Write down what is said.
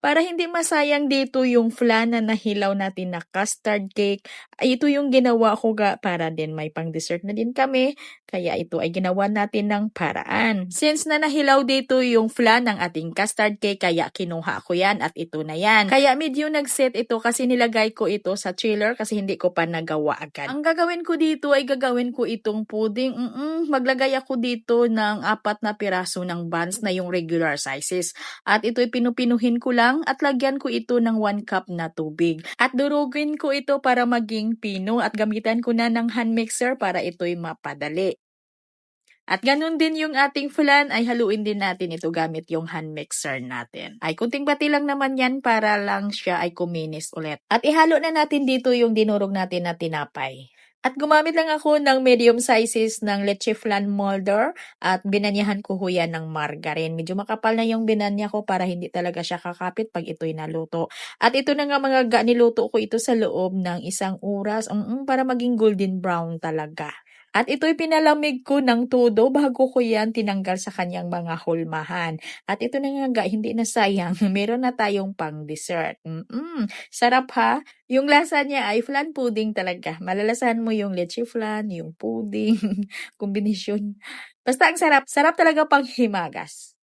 Para hindi masayang dito yung flan na nahilaw natin na custard cake, ay ito yung ginawa ko para din may pang-dessert na din kami, kaya ito ay ginawa natin ng paraan. Since na nahilaw dito yung flan ng ating custard cake, kaya kinuha ko yan at ito na yan. Kaya medyo nag-set ito kasi nilagay ko ito sa chiller kasi hindi ko pa nagawa agad. Ang gagawin ko dito ay gagawin ko itong pudding. Maglagay ako dito ng 4 na piraso ng buns na yung regular sizes. At ito'y pinupinuhin ko lang at lagyan ko ito ng 1 cup na tubig. At durugin ko ito para maging pino at gamitan ko na ng hand mixer para ito'y mapadali. At ganun din yung ating flan ay haluin din natin ito gamit yung hand mixer natin. Ay kunting bati lang naman yan para lang siya ay kuminis ulit. At ihalo na natin dito yung dinurog natin na tinapay. At gumamit lang ako ng medium sizes ng leche flan molder at binanyahan ko yan ng margarine. Medyo makapal na yung binanya ko para hindi talaga siya kakapit pag ito'y naluto. At ito na nga mga niluto ko ito sa loob ng 1 oras para maging golden brown talaga. At ito'y pinalamig ko ng todo bago ko yan tinanggal sa kanyang mga hulmahan. At ito na nga hindi na sayang, meron na tayong pang-dessert. Sarap ha? Yung lasa niya ay flan pudding talaga. Malalasahan mo yung leche flan, yung pudding, kombinasyon. Basta ang sarap. Sarap talaga pang himagas.